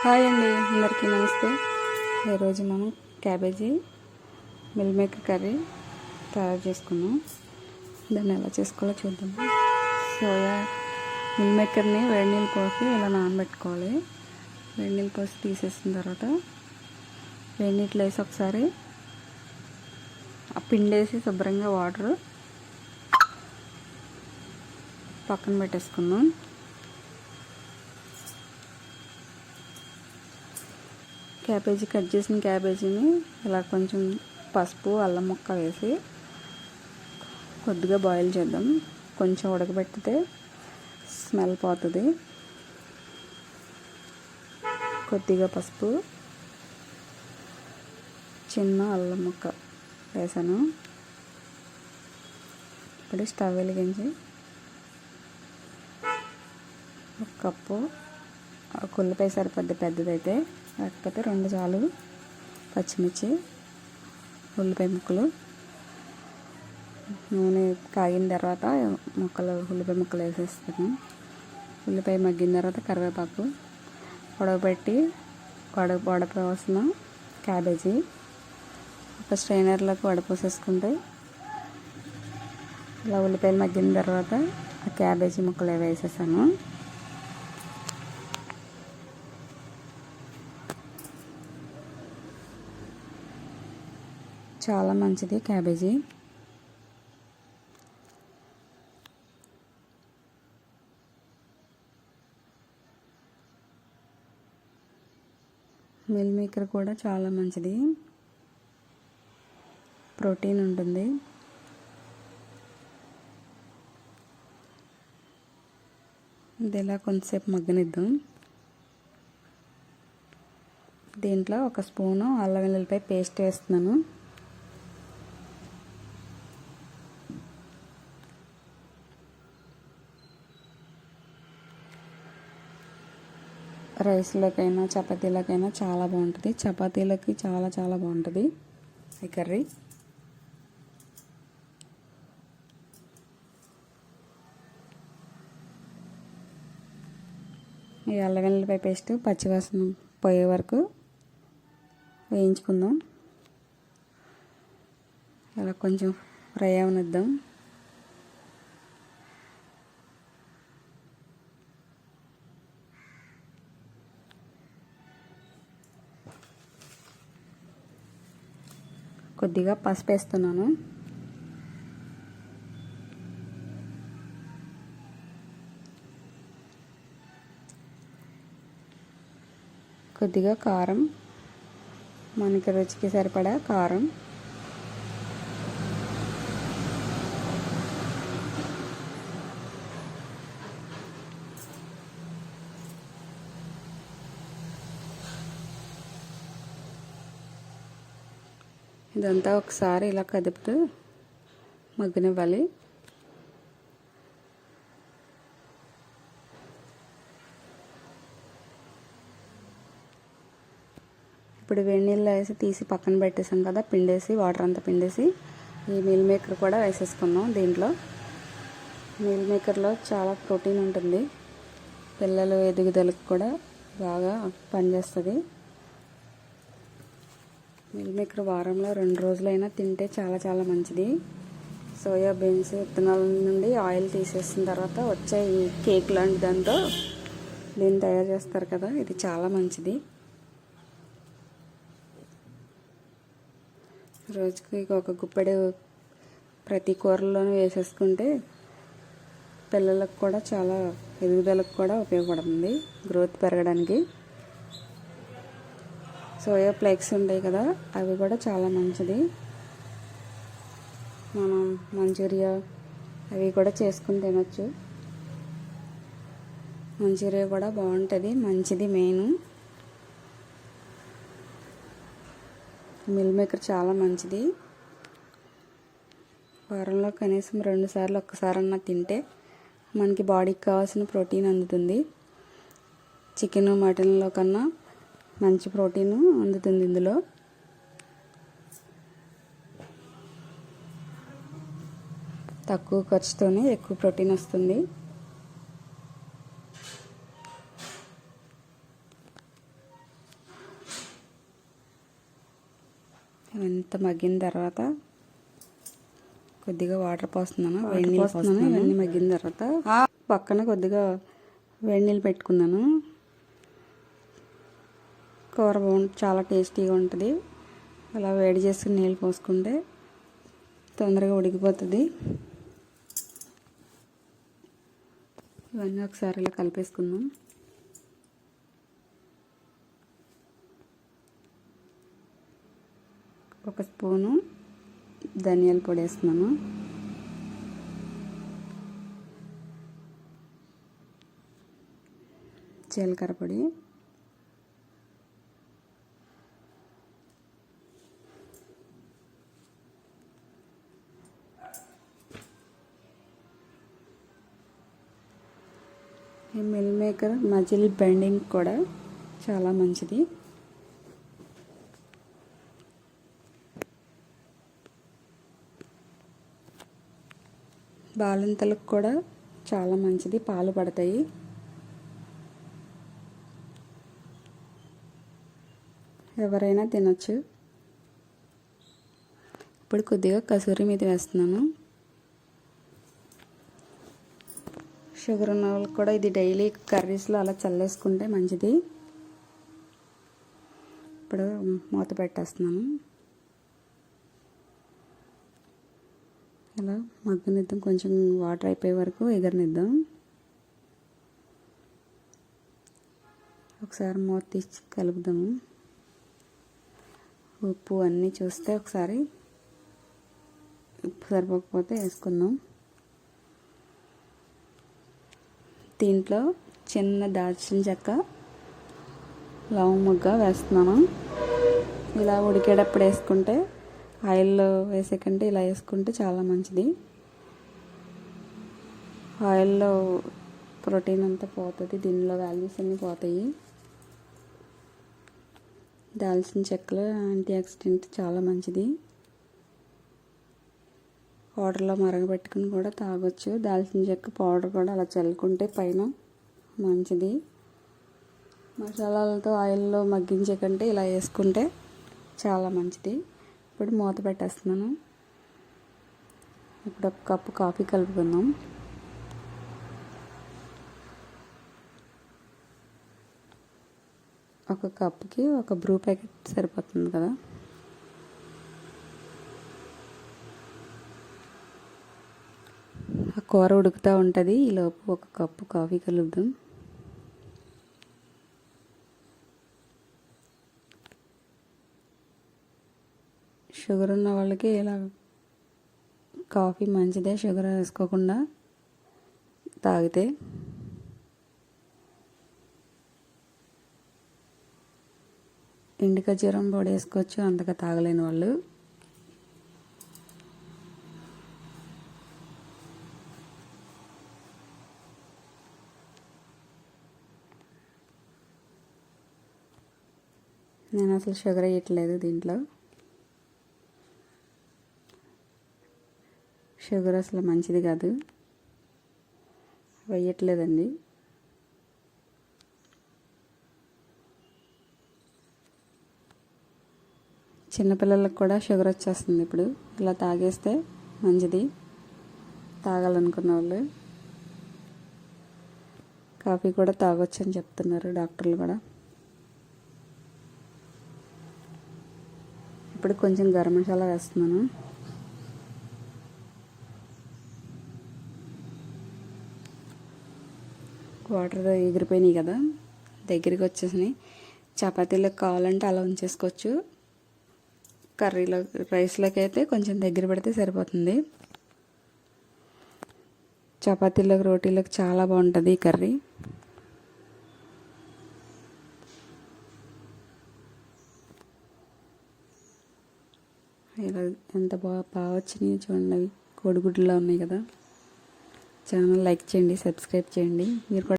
Hi అండి, అందరికీ నమస్తే. ఈరోజు మనం క్యాబేజీ మిల్ మేకర్ కర్రీ తయారు చేసుకున్నాం. దాన్ని ఎలా చేసుకోవాలో చూద్దాం. సోయా మిల్ మేకర్ని వేడి నీళ్ళు పోసి ఇలా నానబెట్టుకోవాలి. వేడి నీళ్ళు పోసి తీసేసిన తర్వాత వేడి నీళ్ళు వేసి ఒకసారి ఆ పిండేసి శుభ్రంగా వాటర్ పక్కన పెట్టేసుకుందాం. క్యాబేజీ కట్ చేసిన క్యాబేజీని ఇలా కొంచెం పసుపు అల్లం ముక్క వేసి కొద్దిగా బాయిల్ చేద్దాం. కొంచెం ఉడకబెట్టితే స్మెల్ పోతుంది. కొద్దిగా పసుపు, చిన్న అల్లం ముక్క వేసాను. ఇప్పుడు స్టవ్ వెలిగించి ఒక కప్పు ఉల్లిపాయ సరిపోద్ది, పెద్దదైతే, లేకపోతే 2 చాలు. పచ్చిమిర్చి, ఉల్లిపాయ ముక్కలు, నూనె కాగిన తర్వాత ఉల్లిపాయ ముక్కలు వేసేస్తాను. ఉల్లిపాయ మగ్గిన తర్వాత కరివేపాకు, ఉడకబెట్టి వడపోసిన క్యాబేజీ ఒక స్ట్రైనర్లోకి వడపోసేసుకుంటే ఇలా ఉల్లిపాయలు మగ్గిన తర్వాత ఆ క్యాబేజీ ముక్కలు వేసేసాను. చాలా మంచిది క్యాబేజీ. మిల్ మేకర్ కూడా చాలా మంచిది, ప్రోటీన్ ఉంటుంది. ఇది ఇలా కొంతసేపు మగ్గనిద్దాం. దీంట్లో 1 స్పూను అల్లం వెల్లుల్లిపాయ పేస్ట్ వేస్తున్నాను. రైస్లోకైనా చపాతీలకైనా చాలా బాగుంటుంది. చపాతీలకి చాలా చాలా బాగుంటుంది ఈ కర్రీ. ఈ అల్లం వెల్లుల్లిపాయ పేస్ట్ పచ్చివాసన పోయే వరకు వేయించుకుందాం. అలా కొంచెం ఫ్రై అవనిద్దాం. కొద్దిగా పసుపు వేస్తున్నాను. కొద్దిగా కారం, మనకి రుచికి సరిపడా కారం, ఇదంతా ఒకసారి ఇలా కదుపుతూ మగ్గనివ్వాలి. ఇప్పుడు వేడి నీళ్ళు వేసి తీసి పక్కన పెట్టేసాం కదా, పిండేసి వాటర్ అంతా పిండేసి ఈ మిల్ మేకర్ కూడా వేసేసుకున్నాం. దీంట్లో మిల్ మేకర్లో చాలా ప్రోటీన్ ఉంటుంది. పిల్లలు ఎదుగుదలకు కూడా బాగా పనిచేస్తుంది. మిల్ మేకర్ వారంలో 2 రోజులైనా తింటే చాలా చాలా మంచిది. సోయా బీన్స్ విత్తనాల నుండి ఆయిల్ తీసేసిన తర్వాత వచ్చే ఈ కేక్ లాంటి దాంతో దీన్ని తయారు చేస్తారు కదా, ఇది చాలా మంచిది. రోజుకి ఒక గుప్పెడు ప్రతి కూరలోనూ వేసేసుకుంటే పిల్లలకు కూడా చాలా ఎదుగుదలకు కూడా ఉపయోగపడుతుంది, గ్రోత్ పెరగడానికి. సోయా ఫ్లేక్స్ ఉంటాయి కదా, అవి కూడా చాలా మంచిది. మనం మంచూరియా అవి కూడా చేసుకుని తినొచ్చు. మంచూరియా కూడా బాగుంటుంది, మంచిది. మెయిన్ మిల్ మేకర్ చాలా మంచిది. వారంలో కనీసం 2 సార్లు ఒక్కసారన్నా తింటే మనకి బాడీకి కావాల్సిన ప్రోటీన్ అందుతుంది. చికెన్ మటన్లో కన్నా మంచి ప్రోటీన్ అందుతుంది ఇందులో. తక్కువ ఖర్చుతోనే ఎక్కువ ప్రోటీన్ వస్తుంది. ఇంత మగ్గిన తర్వాత కొద్దిగా వాటర్ పోస్తున్నాను, వేడి నీళ్ళు పోస్తున్నాను. ఇవన్నీ మగ్గిన తర్వాత పక్కన కొద్దిగా వేడి నీళ్ళు పెట్టుకున్నాను. కూర చాలా టేస్టీగా ఉంటుంది. అలా వేడి చేసుకుని నీళ్ళు పోసుకుంటే తొందరగా ఉడికిపోతుంది. ఇవన్నీ ఒకసారి ఇలా కలిపేసుకుందాం. ఒక స్పూను ధనియాల పొడి వేస్తున్నాను. జీలకర్ర పొడి, ఈ మిల్ మేకర్ మజిల్ బెండింగ్ కూడా చాలా మంచిది. బాలింతలకు కూడా చాలా మంచిది, పాలు పడతాయి. ఎవరైనా తినొచ్చు. ఇప్పుడు కొద్దిగా కసూరి మేతి వేస్తున్నాను. షుగర్ ఉన్న వాళ్ళకి కూడా ఇది డైలీ కర్రీస్లో అలా చల్లేసుకుంటే మంచిది. ఇప్పుడు మూత పెట్టేస్తున్నాను. ఇలా మగ్గనిద్దాం, కొంచెం వాటర్ అయిపోయే వరకు ఎగరనిద్దాం. ఒకసారి మూత తీసి కలుపుదాము. ఉప్పు అన్నీ చూస్తే ఒకసారి ఉప్పు సరిపోకపోతే వేసుకుందాం. దీంట్లో చిన్న దాల్చిన చెక్క, లవంగ ముగ్గ వేస్తున్నాను. ఇలా ఉడికేటప్పుడు వేసుకుంటే, ఆయిల్లో వేసే కంటే ఇలా వేసుకుంటే చాలా మంచిది. ఆయిల్లో ప్రోటీన్ అంతా పోతుంది, దీనిలో వాల్యూస్ అన్నీ పోతాయి. దాల్చిన చెక్కలో యాంటీ ఆక్సిడెంట్ చాలా మంచిది. వాటర్లో మరగబెట్టుకుని కూడా తాగొచ్చు. దాల్చిన చెక్క పౌడర్ కూడా అలా చల్లుకుంటే పైన మంచిది. మసాలాలతో ఆయిల్లో మగ్గించే కంటే ఇలా వేసుకుంటే చాలా మంచిది. ఇప్పుడు మూత పెట్టేస్తున్నాను. ఇప్పుడు ఒక కప్పు కాఫీ కలుపుకుందాం. ఒక కప్పుకి ఒక బ్రూ ప్యాకెట్ సరిపోతుంది కదా. ఆ కూర ఉడుకుతూ ఉంటుంది. ఈలోపు ఒక కప్పు కాఫీ కలుపుదాం. షుగర్ ఉన్న వాళ్ళకి ఇలా కాఫీ మంచిదే, షుగర్ వేసుకోకుండా తాగితే. ఎండు ఖర్జూరం పొడి వేసుకోవచ్చు అంతగా తాగలేని వాళ్ళు. నేను అసలు షుగర్ వేయట్లేదు దీంట్లో. షుగర్ అసలు మంచిది కాదు, వేయట్లేదండి. చిన్నపిల్లలకు కూడా షుగర్ వచ్చేస్తుంది ఇప్పుడు. ఇలా తాగేస్తే మంచిది తాగాలనుకున్న వాళ్ళు. కాఫీ కూడా తాగొచ్చు అని చెప్తున్నారు డాక్టర్లు కూడా. ఇప్పుడు కొంచెం గరం మసాలా వేస్తున్నాను. వాటర్ ఎగిరిపోయినాయి కదా, దగ్గరికి వచ్చేసినాయి. చపాతీలకు కావాలంటే అలా ఉంచేసుకోవచ్చు. కర్రీలో రైస్లోకి అయితే కొంచెం దగ్గర పెడితే సరిపోతుంది. చపాతీలకు రోటీలకు చాలా బాగుంటుంది ఈ కర్రీ. ఇలా ఎంత బాగా వచ్చినాయి చూడండి. కోడిగుడ్డులా ఉన్నాయి కదా. ఛానల్ లైక్ చేయండి, సబ్స్క్రైబ్ చేయండి. మీరు కూడా